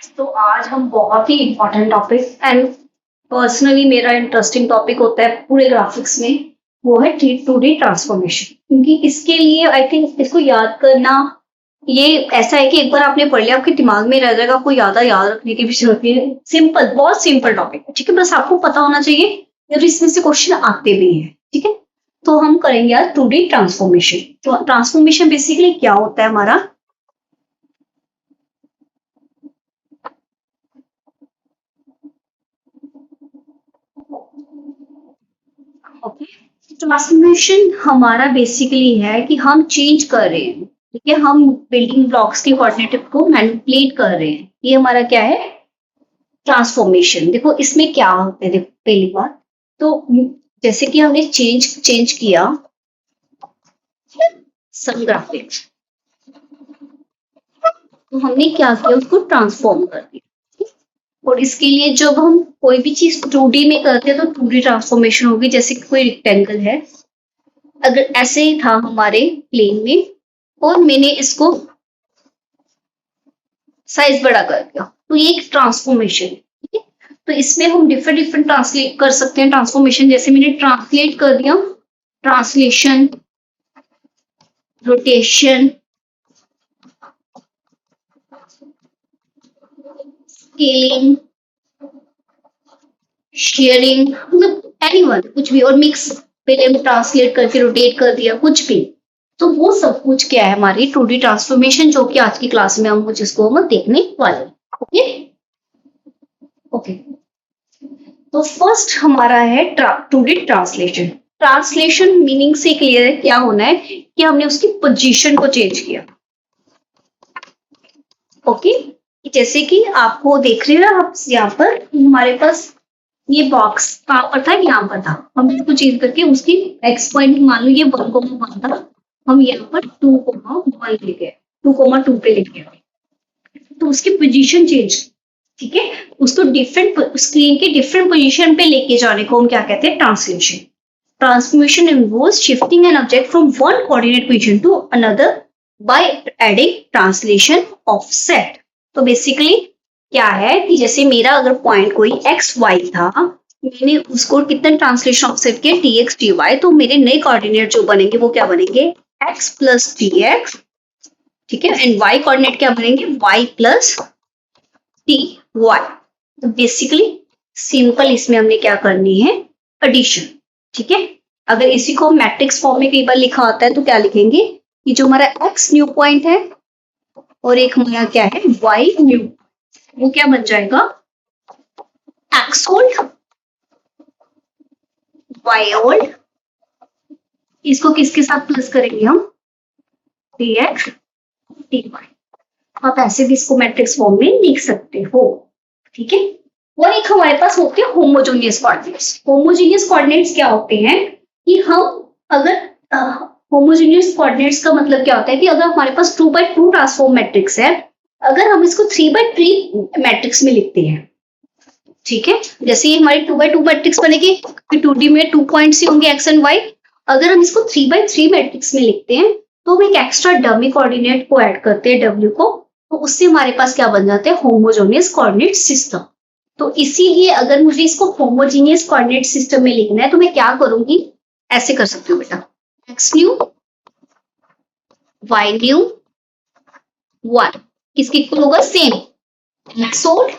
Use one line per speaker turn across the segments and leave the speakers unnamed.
तो आज हम बहुत ही इम्पोर्टेंट टॉपिक एंड पर्सनली मेरा इंटरेस्टिंग टॉपिक होता है पूरे ग्राफिक्स में, वो है 2D ट्रांसफॉर्मेशन। क्योंकि इसके लिए आई थिंक इसको याद करना ये ऐसा है कि एक बार आपने पढ़ लिया आपके दिमाग में रह जाएगा, कोई याद रखने की भी जरूरत नहीं है। सिंपल, बहुत सिंपल टॉपिक है, ठीक है। बस आपको पता होना चाहिए और इसमें से क्वेश्चन आते भी हैं, ठीक है। तो हम करेंगे आज 2D ट्रांसफॉर्मेशन। तो ट्रांसफॉर्मेशन बेसिकली क्या होता है हमारा, ओके। ट्रांसफॉर्मेशन हमारा बेसिकली है कि हम चेंज कर रहे हैं, ठीक है। हम बिल्डिंग ब्लॉक्स के कोऑर्डिनेट को मैनिपुलेट कर रहे हैं, ये हमारा क्या है, ट्रांसफॉर्मेशन। देखो इसमें क्या होता है, देखो पहली बात तो जैसे कि हमने चेंज किया सम ग्राफिक्स, तो हमने क्या किया, उसको ट्रांसफॉर्म कर दिया। और इसके लिए जब हम कोई भी चीज 2D में करते हैं तो 2D ट्रांसफॉर्मेशन होगी। जैसे कि कोई रेक्टेंगल है, अगर ऐसे ही था हमारे प्लेन में और मैंने इसको साइज बड़ा कर दिया, तो ये एक ट्रांसफॉर्मेशन है, ठीक है। तो इसमें हम डिफरेंट ट्रांसलेट कर सकते हैं ट्रांसफॉर्मेशन। जैसे मैंने ट्रांसलेट कर दिया, ट्रांसलेशन, रोटेशन, स्केलिंग, शेयरिंग, मतलब एनीवन, कुछ भी। और मिक्स, पहले हम ट्रांसलेट करके रोटेट कर दिया, कुछ भी। तो वो सब कुछ क्या है, हमारी 2D ट्रांसफॉर्मेशन, जो कि आज की क्लास में हम जिसको हम देखने वाले हैं, ओके ओके। तो फर्स्ट हमारा है 2D ट्रांसलेशन। ट्रांसलेशन मीनिंग से क्लियर है, क्या होना है कि हमने उसकी पोजीशन को चेंज किया, ओके। जैसे कि आपको देख रहे हैं आप यहाँ पर, हमारे पास ये बॉक्स कहाँ पर था, यहाँ पर था। हम इसको चेंज करके उसकी एक्स पॉइंट मान लो ये 1,1 था, हम यहाँ पर 2,1 लिख गए, 2,2 पे लिख गए, तो उसकी पोजीशन चेंज, ठीक है। उसको डिफरेंट स्क्रीन के डिफरेंट पोजीशन पे लेके जाने को हम क्या कहते हैं, translation. Transformation involves shifting an object from one coordinate position to another by adding translation offset. तो बेसिकली क्या है कि जैसे मेरा अगर पॉइंट कोई एक्स वाई था, मैंने उसको कितने ट्रांसलेशन ऑफसेट किया, टी एक्स टी वाई, तो मेरे नए कोऑर्डिनेट जो बनेंगे वो क्या बनेंगे, एक्स प्लस टी एक्स, ठीक है। एंड वाई कोऑर्डिनेट क्या बनेंगे, वाई प्लस टी वाई। तो बेसिकली सिंपल इसमें हमने क्या करनी है, एडिशन, ठीक है। अगर इसी को मैट्रिक्स फॉर्म में कई बार लिखा होता है तो क्या लिखेंगे कि जो हमारा एक्स न्यू पॉइंट है और एक हमारा क्या है वाई न्यू, वो क्या बन जाएगा, एक्स ओल्ड वाई ओल्ड। इसको किसके साथ प्लस करेंगे हम, टी एक्स टी वाई। आप ऐसे भी इसको मैट्रिक्स फॉर्म में लिख सकते हो, ठीक है। और एक हमारे पास होते हैं होमोजेनियस कोऑर्डिनेट्स। होमोजेनियस कोऑर्डिनेट्स क्या होते हैं कि हम अगर होमोजेनियस कोऑर्डिनेट्स का मतलब क्या होता है कि अगर हमारे पास 2x2 ट्रांसफॉर्म मैट्रिक्स है, अगर हम इसको 3x3 मैट्रिक्स में लिखते हैं, ठीक है। जैसे ये हमारी 2x2 मैट्रिक्स बनेगी, 2D में 2 पॉइंट्स ही होंगे x एंड y। अगर हम इसको 3x3 मैट्रिक्स में लिखते हैं तो हम एक एक्स्ट्रा डमी कोऑर्डिनेट को ऐड करते हैं w को, तो उससे हमारे पास क्या बन जाता है, होमोजेनियस कोऑर्डिनेट सिस्टम। तो इसीलिए अगर मुझे इसको होमोजेनियस कोऑर्डिनेट सिस्टम में लिखना है तो मैं क्या करूंगी, ऐसे कर सकती हूँ बेटा, एक्स न्यू वाई न्यू 1 किसके इक्वल होगा, same X old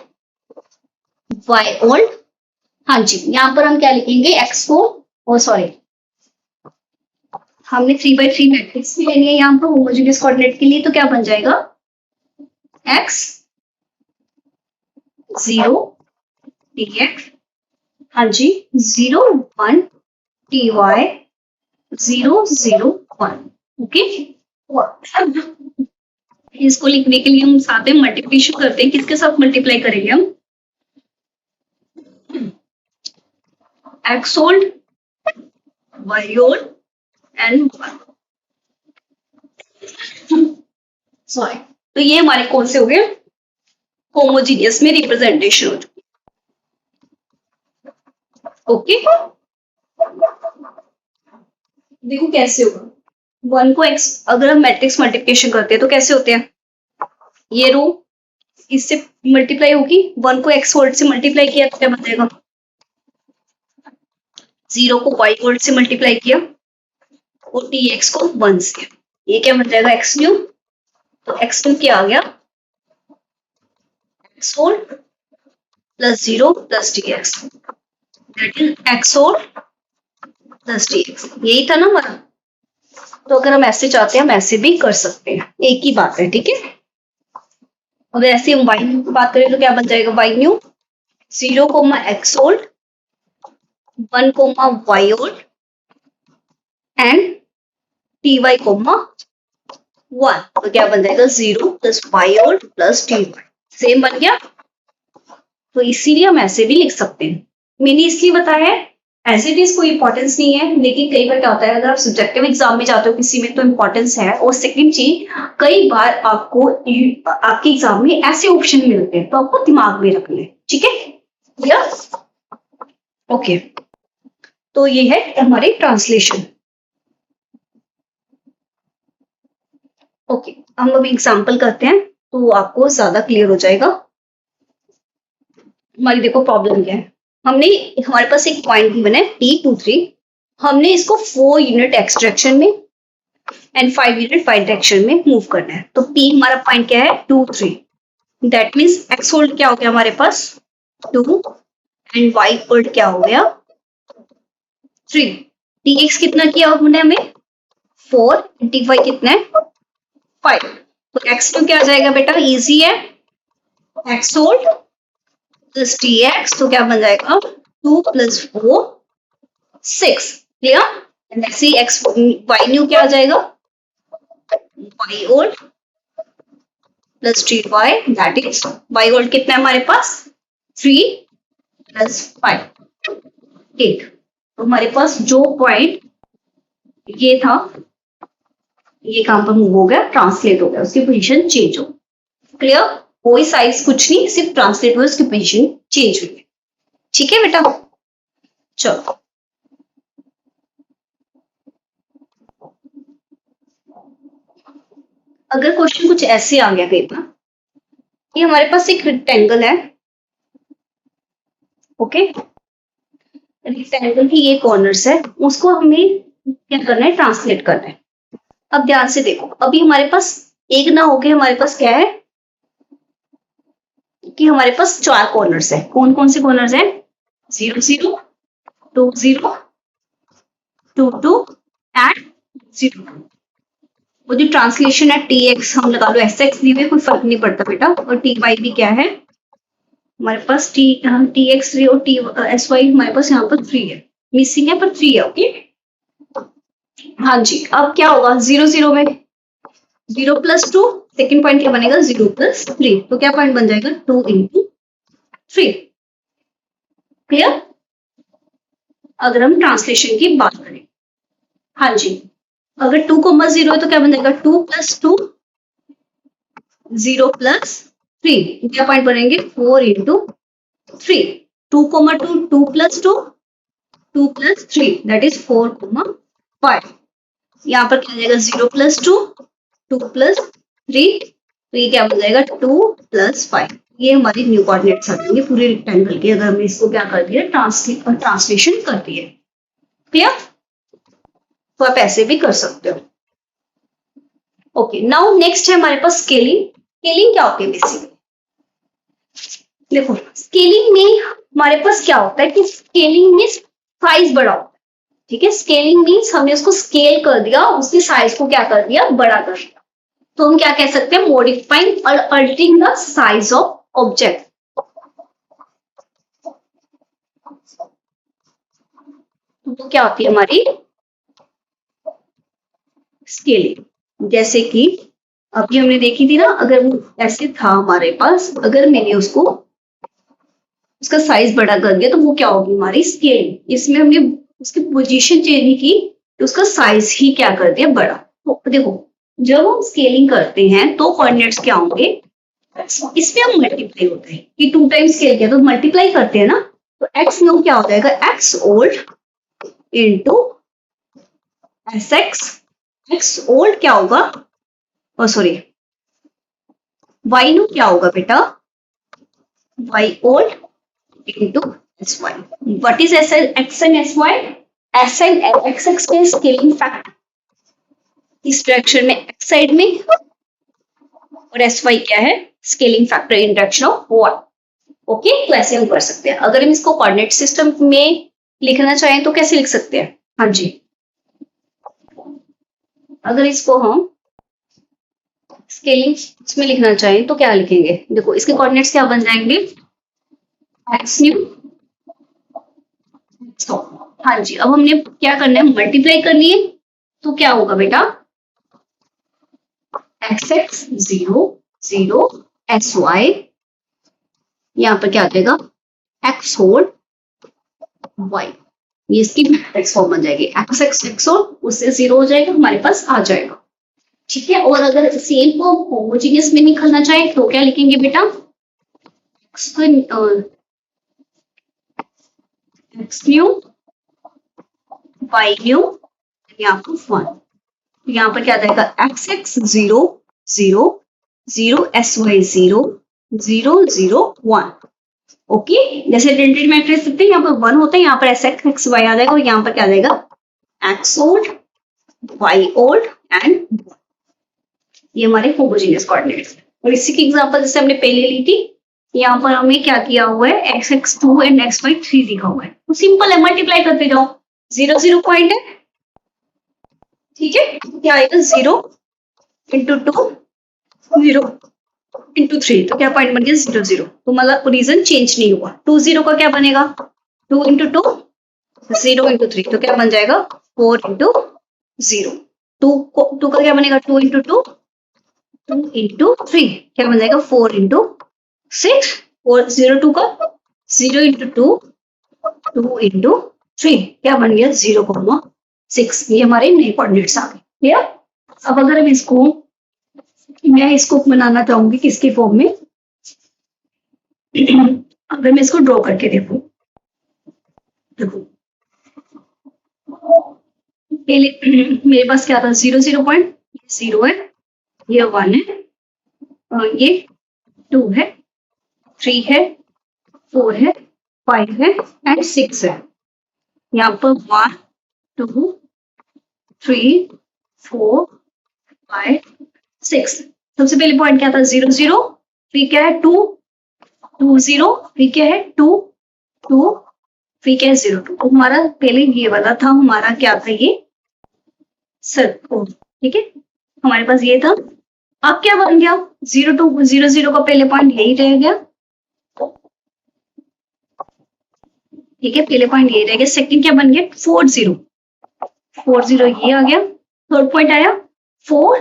Y old. हाँ जी, यहाँ पर हम क्या लिखेंगे, एक्स को, और सॉरी हमने 3x3 मैट्रिक्स भी लेनी है यहाँ पर होमोजेनियस कोऑर्डिनेट के लिए, तो क्या बन जाएगा, x 0 dx, हाँ जी 0 1 dy 0 0 1, ओके। इसको लिखने के लिए हम साथ में मल्टीप्लिकेशन करते हैं, किसके साथ मल्टीप्लाई करेंगे हम, x old y old and 1, sorry. तो ये हमारे कौन से हो गए, होमोजीनियस में रिप्रेजेंटेशन हो चुकी, ओके। देखो कैसे होगा, 1 को x अगर हम मैट्रिक्स मल्टीप्लिकेशन करते हैं तो कैसे होते हैं, ये रो इससे मल्टीप्लाई होगी, 1 को एक्स ओल्ड से मल्टीप्लाई किया तो क्या बन जाएगा, 0 को वाई ओल्ड से मल्टीप्लाई किया और टी एक्स को 1 से, ये क्या बन जाएगा एक्स न्यू। तो एक्स न्यू क्या आ गया, x old plus 0 plus T x, that is x old plus T x, यही था ना हमारा। तो अगर हम ऐसे चाहते हैं हम ऐसे भी कर सकते हैं, एक ही बात है, ठीक है। अगर ऐसे हम वाई न्यू की बात करें तो क्या बन जाएगा, Y new 0 comma X old 1 comma Y old and T Y comma 1, तो क्या बन जाएगा 0 plus Y old plus T Y, same बन गया। तो इसीलिए हम ऐसे भी लिख सकते हैं। मैंने इसलिए बताया है, एज इट इज कोई इंपॉर्टेंस नहीं है, लेकिन कई बार क्या होता है अगर आप सब्जेक्टिव एग्जाम में जाते हो किसी में तो इंपॉर्टेंस है। और सेकंड चीज, कई बार आपको आपके एग्जाम में ऐसे ऑप्शन मिलते हैं तो आपको दिमाग में रखने, ठीक है, क्लियर, ओके। तो ये है हमारे ट्रांसलेशन, ओके। हम अब एग्जाम्पल करते हैं तो आपको ज्यादा क्लियर हो जाएगा। हमारी देखो प्रॉब्लम क्या है, हमने हमारे पास एक पॉइंट बना है T23, हमने इसको 4 यूनिट एक्स डायरेक्शन में एंड 5 यूनिट वाई डायरेक्शन में मूव करना है। तो P हमारा पॉइंट क्या है 2 3, दैट मीन्स एक्स होल्ड क्या हो गया हमारे पास 2 एंड वाई होल्ड क्या हो गया 3। Tx कितना किया हमने हमें 4, Ty कितना है 5। तो x तो क्या आ जाएगा बेटा, इजी है, x hold plus T x, तो क्या बन जाएगा 2 प्लस 4 6, क्लियर। एंड ऐसे ही एक्स वाई न्यू क्या आ जाएगा, Y old plus T Y, that is Y old कितना है हमारे पास 3 प्लस 5 8। तो हमारे पास जो पॉइंट ये था ये कहां पर मूव हो गया, ट्रांसलेट हो गया, उसकी पोजीशन चेंज हो, क्लियर। कोई साइज कुछ नहीं, सिर्फ ट्रांसलेट हुआ, उसकी पोजीशन चेंज हुई, ठीक है बेटा। चलो अगर क्वेश्चन कुछ ऐसे आ गया कहीं पर, ये हमारे पास एक रेक्टेंगल है, ओके, रेक्टेंगल की ये कॉर्नर्स है, उसको हमें क्या करना है, ट्रांसलेट करना है। अब ध्यान से देखो, अभी हमारे पास एक ना होके हमारे पास क्या है कि हमारे पास 4 कॉर्नर्स है। कौन कौन से कॉर्नर्स हैं, 0 0 2 0 2 2 एंड 0 2। वो जो ट्रांसलेशन है टी एक्स हम लगा लो, एस एक्स ली हुई, कोई फर्क नहीं पड़ता बेटा। और टी वाई भी क्या है हमारे पास, टी एक्स 3 और टी एस वाई हमारे पास यहाँ पर 3 है, मिसिंग है पर 3 है, ओके। हाँ जी, अब क्या होगा 0 0 में 0 प्लस 2, सेकेंड पॉइंट क्या बनेगा 0 प्लस 3, तो क्या पॉइंट बन जाएगा 2 इंटू 3, क्लियर। अगर हम ट्रांसलेशन की बात करें, हाँ जी, अगर 2 कोमा 0 है तो क्या बन जाएगा 2 प्लस 2 0 प्लस 3, क्या पॉइंट बनेंगे 4 into 3। 2 comma 2 2 plus 2 2 plus 3, that is 4 comma 5। यहाँ पर क्या जाएगा 0 प्लस 2 2 प्लस 3, तो ये क्या बन जाएगा 2 प्लस 5। ये हमारी न्यू कोऑर्डिनेट्स आ जाएंगे पूरे रेक्टेंगल के, अगर हमने इसको क्या कर दिया ट्रांसलेशन कर दिए, क्लियर। तो आप ऐसे भी कर सकते हो, ओके। नाउ नेक्स्ट है हमारे पास स्केलिंग। स्केलिंग क्या होती है बेसिकली, देखो स्केलिंग में हमारे पास क्या होता है कि स्केलिंग में साइज बड़ा होता है, ठीक है। स्केलिंग मीन्स हमने उसको स्केल कर दिया, उसकी साइज को क्या कर दिया, बड़ा कर दिया। तो हम क्या कह सकते हैं, मॉडिफाइंग और altering the size of object. तो क्या होती है हमारी स्केलिंग, जैसे कि अभी हमने देखी थी ना, अगर वो ऐसे था हमारे पास, अगर मैंने उसको उसका साइज बड़ा कर दिया तो वो क्या होगी हमारी स्केलिंग। इसमें हमने उसकी पोजीशन चेंज नहीं की, तो उसका साइज ही क्या कर दिया बड़ा। तो देखो जब हम स्केलिंग करते हैं तो कोऑर्डिनेट्स क्या होंगे, इसमें हम मल्टीप्लाई होता है कि 2 टाइम्स स्केल किया तो मल्टीप्लाई करते हैं ना, तो एक्स न्यू क्या हो जाएगा X old into S X. X old क्या होगा, सॉरी वाई नो क्या होगा बेटा, Y old into S Y. What is S L X and S Y, S and X X के स्केलिंग फैक्टर इस डायरेक्शन में एक्स साइड में, और एस वाई क्या है, scaling factor in direction of Y. Okay, तो ऐसे हम कर सकते हैं। अगर हम इसको कोऑर्डिनेट सिस्टम में लिखना चाहें तो कैसे लिख सकते हैं? हाँ जी, अगर इसको हम स्केलिंग में लिखना चाहें तो क्या लिखेंगे? देखो इसके कोऑर्डिनेट्स क्या बन जाएंगे, एक्स न्यू। हाँ जी, अब हमने क्या करना है, मल्टीप्लाई करनी है। तो क्या होगा बेटा, एक्स एक्स 0 0 एस वाई, यहाँ पर क्या आ जाएगा, एक्स होल वाई। ये इसकी मैट्रिक्स फॉर्म बन जाएगी, एक्स एक्स एक्स होल, उससे 0 हो जाएगा, हमारे पास आ जाएगा। ठीक है, और अगर सेम को होमोजीनियस में निकालना चाहे तो क्या लिखेंगे बेटा, एक्स न्यू वाई न्यू, यहाँ पर 1, यहाँ पर क्या आ जाएगा, X X 0 0 0 S Y 0 0 0 1। Okay, जैसे आइडेंटिटी मैट्रिक्स लिखते हैं, यहाँ पर 1 होता है, यहाँ पर एस एक्स एक्स वाई आ जाएगा, और यहाँ पर क्या आ जाएगा, X old Y old and, ये हमारे होमोजेनियस कोऑर्डिनेट्स। और इसी की एग्जांपल जैसे हमने पहले ली थी, यहाँ पर हमें क्या किया हुआ है, X X 2 and X Y 3 दिखा हुआ है, तो सिंपल है, मल्टीप्लाई करते जाओ, 0 0 पॉइंट है। ठीक है, क्या आएगा, 0 इंटू 2 0 इंटू 3, तो क्या पॉइंट बन गया, 0 0। तो मतलब रीजन चेंज नहीं हुआ। 2 0 का क्या बनेगा, 2 इंटू 2 0 इंटू 3, तो क्या बन जाएगा, 4 इंटू 0। 2 का क्या बनेगा, 2 इंटू 2 2 इंटू 3, क्या बन जाएगा, 4 इंटू 6, और 0 2 का 0 इंटू 2 2 इंटू 3, क्या बन गया, 0,6। ये हमारे नए कोऑर्डिनेट्स आ गए। क्लियर? अब अगर हम इसको, मैं इसको बनाना चाहूंगी किसकी फॉर्म में, अगर मैं इसको ड्रॉ करके देखूं, देखो पहले मेरे पास क्या था, 0 0 पॉइंट, 0 है, ये 1 है, ये 2 है, 3 है, 4 है, 5 है एंड 6 है। यहाँ पर 1 2 3 4 5 6। सबसे पहले पॉइंट क्या था, 0 0, फिर क्या है 2 2 0, फिर क्या है 2 2, फिर क्या है 0 2। तो हमारा पहले ये वाला था, हमारा क्या था, ये सर्कल। ठीक है, हमारे पास ये था। अब क्या बन गया, 0 2 0 0 का पहले पॉइंट यही रह गया। ठीक है, पहले पॉइंट यही रह गया। सेकंड क्या बन गया, 4 0 4 0, ये आ गया। थर्ड पॉइंट आया 4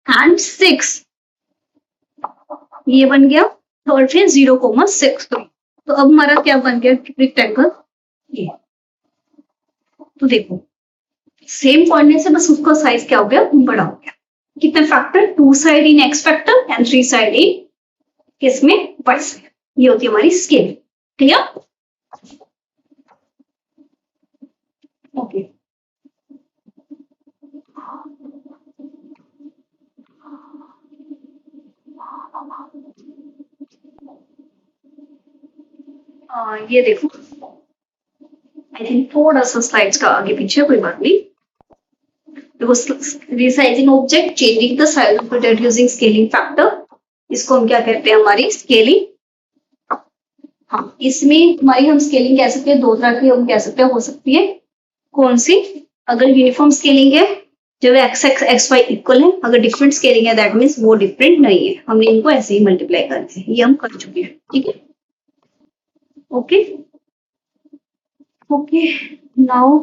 एंड 6, ये बन गया। थर्ड फिर 0,6। तो अब हमारा क्या बन गया, रेक्टेंगल ये। तो देखो सेम कोऑर्डिनेट से बस उसका साइज क्या हो गया, बड़ा हो गया। कितने factor, 2 side in x factor and 3 side इन किसमें, वाई साइड। ये होती है हमारी स्केल। क्लियर? ओके, ये देखो, आई थिंक थोड़ा सा स्लाइड्स का आगे पीछे, कोई बात नहीं। देखो, resizing object, changing the size of it using scaling factor, इसको हम क्या कहते हैं, हमारी स्केलिंग। हाँ, इसमें हमारी हम स्केलिंग कह सकते हैं, दो तरह की हम कह सकते हैं, हो सकती है। कौन सी, अगर यूनिफॉर्म स्केलिंग है, जब X X X Y equal है। अगर डिफरेंट स्केलिंग है, दैट मीन्स वो डिफरेंट नहीं है, हमने इनको ऐसे ही मल्टीप्लाई करते हैं, ये हम कर चुके हैं। ठीक है, ओके ओके। नाउ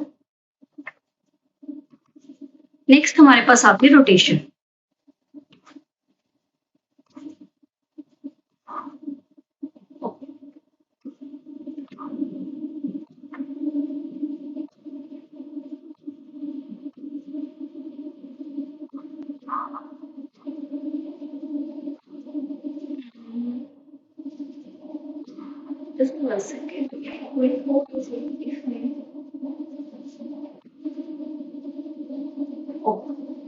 नेक्स्ट हमारे पास आती है rotation. Just 1 second. Wait for this.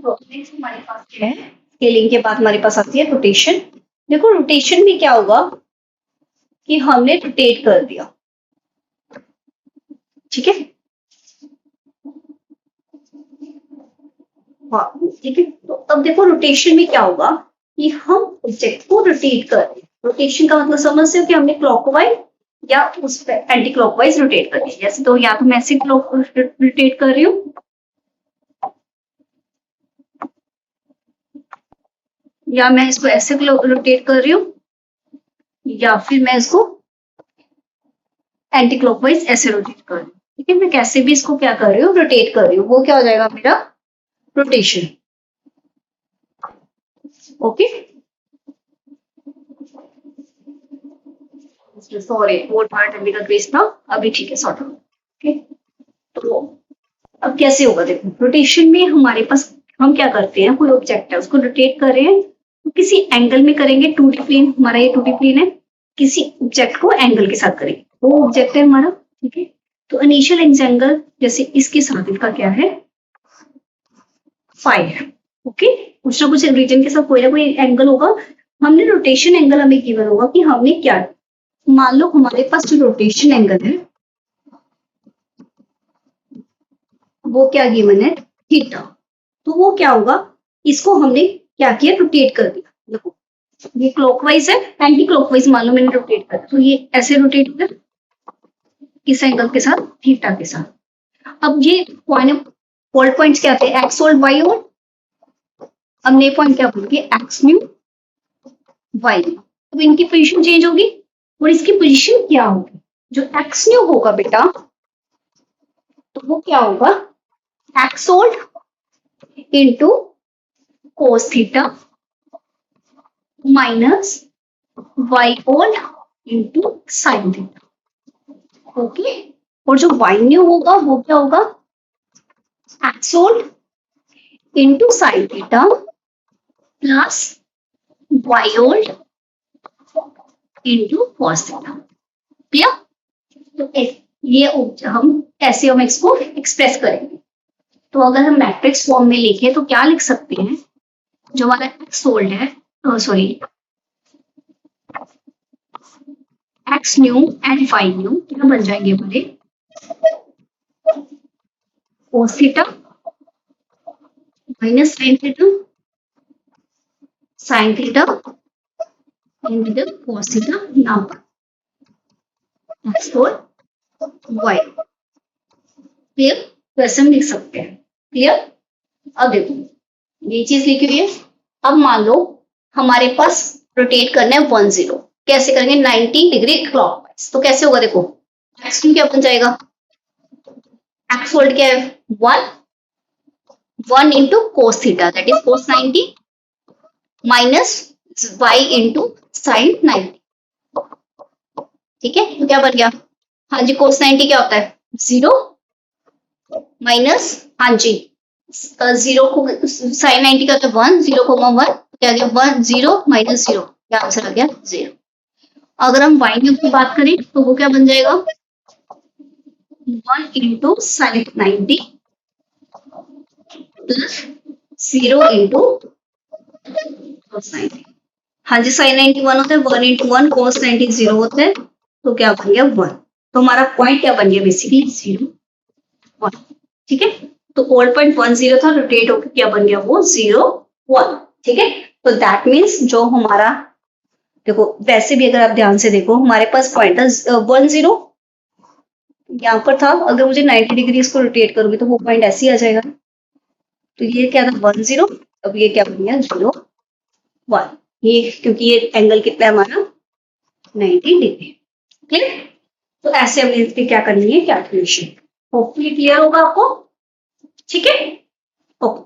तो नेक्स्ट हमारे पास क्या है, स्केलिंग के बाद हमारे पास आती है रोटेशन। देखो रोटेशन में क्या होगा कि हमने रोटेट कर दिया, ठीक है। हाँ ठीक है, तो अब देखो रोटेशन में क्या होगा कि हम ऑब्जेक्ट को रोटेट कर रहे हैं। रोटेशन का मतलब समझते हो कि हमने क्लॉकवाइज या उस पे एंटी क्लॉकवाइज रोटेट कर दिया। जैसे तो या तो मैं ऐसे रोटेट कर रही हूँ या मैं इसको ऐसे रोटेट कर रही हूँ या फिर मैं इसको एंटी क्लॉकवाइज ऐसे रोटेट कर रही हूँ, ठीक है। मैं कैसे भी इसको क्या कर रही हूँ, रोटेट कर रही हूँ, वो क्या हो जाएगा मेरा रोटेशन। ओके, सॉरी वो पार्ट अभी का ट्विस्ट था, अभी ठीक है सॉर्ट। ओके, तो अब कैसे होगा देखो, रोटेशन में हमारे पास हम क्या करते हैं, कोई ऑब्जेक्ट है उसको रोटेट कर रहे हैं तो किसी एंगल में करेंगे, 2D प्लेन, हमारा ये 2D प्लेन है, किसी ऑब्जेक्ट को एंगल के साथ करेंगे, वो ऑब्जेक्ट है हमारा, ठीक है। तो इनिशियल एंगल जैसे इसके साथ इसका क्या है, फाई है। ओके, कुछ ना कुछ रीजन के साथ कोई ना कोई एंगल होगा। हमने रोटेशन एंगल हमें गिवन होगा कि हमने क्या, मान लो हमारे पास जो रोटेशन एंगल है वो क्या गिवन है, थीटा। तो वो क्या होगा, इसको हमने क्या किया, रोटेट कर दिया। देखो ये क्लॉकवाइज है, एंटी क्लॉकवाइज मान लो मैंने रोटेट कर, तो ये ऐसे रोटेट कर किस एंगल के साथ, थीटा के साथ। अब ये होल्ड पॉइंट्स क्या थे, एक्स होल्ड वाई होल्ड। अब नए पॉइंट क्या बोलेंगे, एक्स न्यू वाई। अब इनकी पोजीशन चेंज होगी और इसकी पोजीशन क्या होगी, जो एक्स न्यू होगा बेटा तो वो क्या होगा, X old into cos theta minus Y old into sine theta. Okay, और जो वाई न्यू होगा वो क्या होगा, X old into sine theta plus Y old into cos theta. Clear, तो ये हम ऐसे हम इसको एक्सप्रेस करेंगे। तो अगर हम मैट्रिक्स फॉर्म में लिखें तो क्या लिख सकते हैं, जो हमारा एक्स होल्ड है, sorry X new and Y new क्या बन जाएंगे हमारे, cos theta minus sine theta, sine theta into cos theta, now X old Y. Clear, तो ऐसे हम लिख सकते हैं। क्लियर, अब देखो ये चीज लिखी हुई है। अब मान लो हमारे पास रोटेट करना है 10, कैसे करेंगे, 90 डिग्री क्लॉकवाइज। तो कैसे होगा, देखो एक्स न्यू क्या बन जाएगा, एक्स होल्ड क्या है 1 into cos theta that is cos 90 minus Y into sine 90। ठीक है, तो क्या बन गया, हाँ जी कोस 90 क्या होता है 0 माइनस, हाँ जी 0 को साइन 90 का होता है 1, 0 को 1 क्या गया 1 0 माइनस 0, क्या आंसर आ गया 0। अगर हम वाई न्यू की बात करें तो वो क्या बन जाएगा 1 into sine 90 plus 0 into cos 90। हाँ जी साइन 90 1 होता है, 1 इंटू 1 कोस 90 0 होता है, तो क्या बन गया 1। तो हमारा पॉइंट क्या बन गया बेसिकली 0 1। ठीक है, तो ओल्ड पॉइंट 1 0 था, रोटेट होकर क्या बन गया वो 0 1। ठीक है, तो दैट मीन्स जो हमारा, देखो वैसे भी अगर आप ध्यान से देखो हमारे पास पॉइंट था 1 0 यहाँ पर था, अगर मुझे 90 डिग्री इसको रोटेट करूंगी तो वो पॉइंट ऐसे ही आ जाएगा। तो ये क्या था 1 0, अब ये क्या बन गया 0 1, ये क्योंकि ये एंगल कितना है हमारा 90 डिग्री। क्लियर, तो ऐसे हमें इसकी क्या करनी है कैलकुलेशन। होपफुली क्लियर होगा आपको, ठीक है ओके।